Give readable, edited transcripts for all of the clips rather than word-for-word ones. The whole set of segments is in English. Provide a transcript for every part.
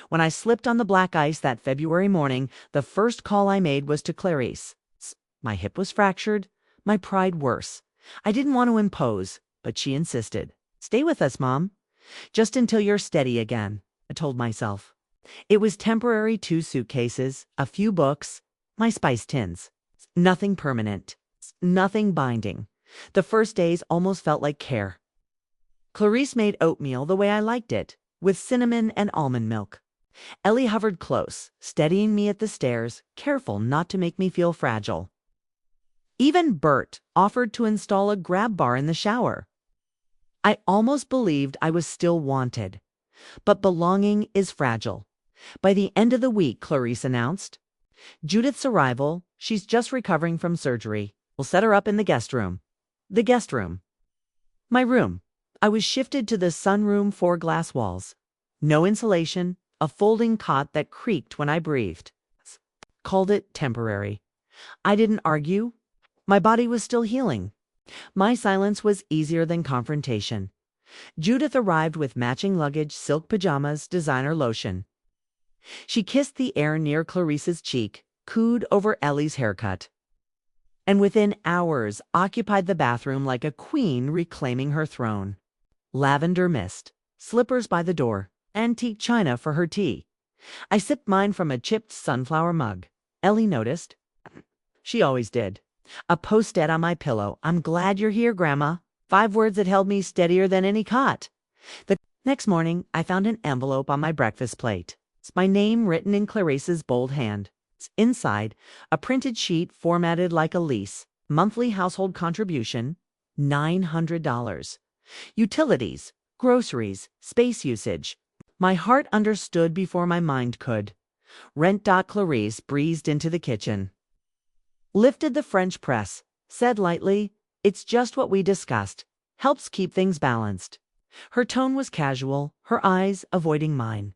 When I slipped on the black ice that February morning, the first call I made was to Clarice. My hip was fractured, my pride worse. I didn't want to impose, but she insisted. "Stay with us, Mom. Just until you're steady again," I told myself. It was temporary, 2 suitcases, a few books, my spice tins. Nothing permanent, nothing binding. The first days almost felt like care. Clarice made oatmeal the way I liked it, with cinnamon and almond milk. Ellie hovered close, steadying me at the stairs, careful not to make me feel fragile. Even Bert offered to install a grab bar in the shower. I almost believed I was still wanted. But belonging is fragile. By the end of the week, Clarice announced, "Judith's arrival. She's just recovering from surgery. We'll set her up in the guest room." The guest room. My room. I was shifted to the sunroom, 4 glass walls. No insulation, a folding cot that creaked when I breathed. Called it temporary. I didn't argue. My body was still healing. My silence was easier than confrontation. Judith arrived with matching luggage, silk pajamas, designer lotion. She kissed the air near Clarice's cheek, cooed over Ellie's haircut, and within hours occupied the bathroom like a queen reclaiming her throne. Lavender mist, slippers by the door, antique china for her tea. I sipped mine from a chipped sunflower mug. Ellie noticed. She always did. A post-it on my pillow. "I'm glad you're here, Grandma." 5 words that held me steadier than any cot. The next morning, I found an envelope on my breakfast plate. It's my name written in Clarice's bold hand. Inside, a printed sheet formatted like a lease. Monthly household contribution, $900. Utilities, groceries, space usage. My heart understood before my mind could. Rent. Clarice breezed into the kitchen, lifted the French press, said lightly, "It's just what we discussed. Helps keep things balanced." Her tone was casual, her eyes avoiding mine.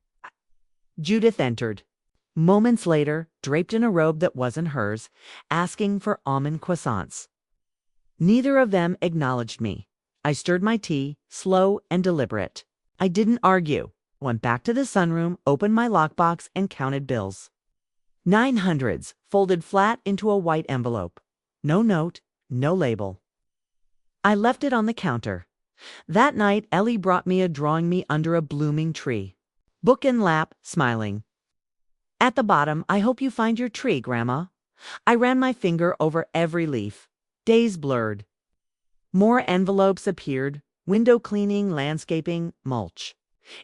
Judith entered. Moments later, draped in a robe that wasn't hers, asking for almond croissants. Neither of them acknowledged me. I stirred my tea, slow and deliberate. I didn't argue. Went back to the sunroom, opened my lockbox, and counted bills. 900s, folded flat into a white envelope. No note, no label. I left it on the counter. That night, Ellie brought me a drawing me under a blooming tree. Book in lap, smiling. At the bottom, "I hope you find your tree, Grandma." I ran my finger over every leaf. Days blurred. More envelopes appeared. Window cleaning, landscaping, mulch.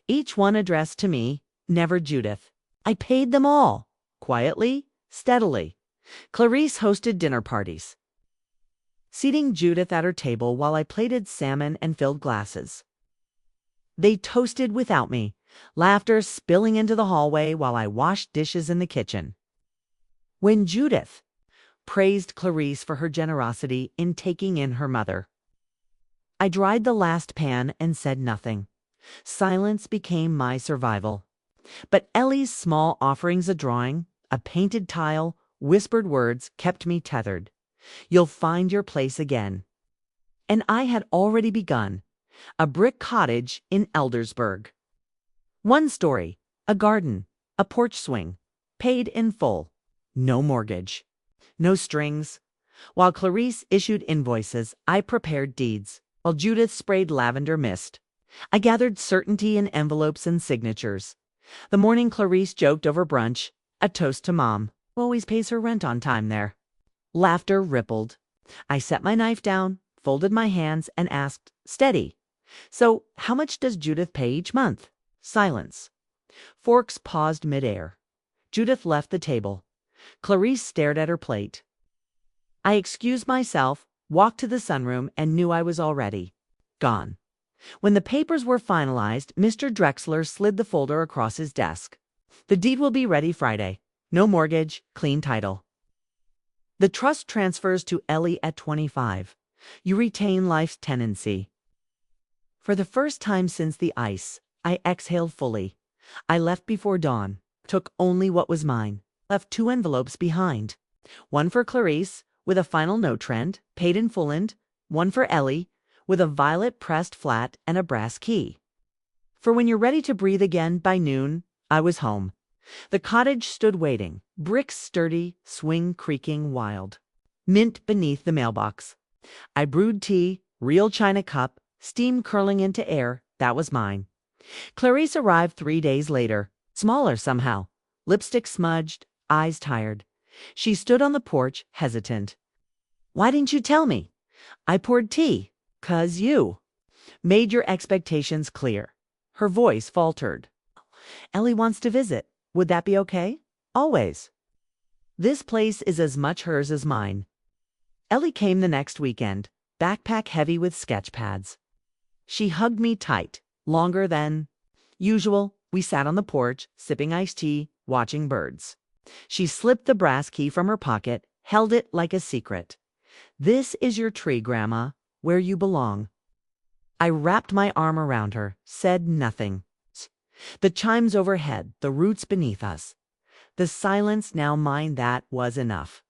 Each one addressed to me, never Judith. I paid them all. Quietly, steadily. Clarice hosted dinner parties, seating Judith at her table while I plated salmon and filled glasses. They toasted without me, laughter spilling into the hallway while I washed dishes in the kitchen. When Judith praised Clarice for her generosity in taking in her mother, I dried the last pan and said nothing. Silence became my survival. But Ellie's small offerings, a drawing, a painted tile, whispered words, kept me tethered. "You'll find your place again." And I had already begun. A brick cottage in Eldersburg. 1 story, a garden, a porch swing, paid in full. No mortgage, no strings. While Clarice issued invoices, I prepared deeds. While Judith sprayed lavender mist, I gathered certainty in envelopes and signatures. The morning Clarice joked over brunch, a toast to Mom, who always pays her rent on time there. Laughter rippled. I set my knife down, folded my hands, and asked, steady, "So, how much does Judith pay each month?" Silence. Forks paused midair. Judith left the table. Clarice stared at her plate. I excused myself, walked to the sunroom, and knew I was already gone. When the papers were finalized, Mr. Drexler slid the folder across his desk. "The deed will be ready Friday. No mortgage, clean title. The trust transfers to Ellie at 25. You retain life's tenancy." For the first time since the ice, I exhaled fully. I left before dawn, took only what was mine, left 2 envelopes behind. One for Clarice, with a final note trend, paid in full, and one for Ellie, with a violet pressed flat and a brass key. For when you're ready to breathe again by noon, I was home. The cottage stood waiting, bricks sturdy, swing creaking wild. Mint beneath the mailbox. I brewed tea, real china cup, steam curling into air. That was mine. Clarice arrived 3 days later, smaller somehow, lipstick smudged, eyes tired. She stood on the porch, hesitant. "Why didn't you tell me?" "I poured tea. 'Cause you made your expectations clear." Her voice faltered. "Ellie wants to visit. Would that be okay?" "Always. This place is as much hers as mine." Ellie came the next weekend, backpack heavy with sketch pads. She hugged me tight, longer than usual. We sat on the porch, sipping iced tea, watching birds. She slipped the brass key from her pocket, held it like a secret. "This is your tree, Grandma, where you belong." I wrapped my arm around her, said nothing. The chimes overhead, the roots beneath us. The silence now mine, that was enough.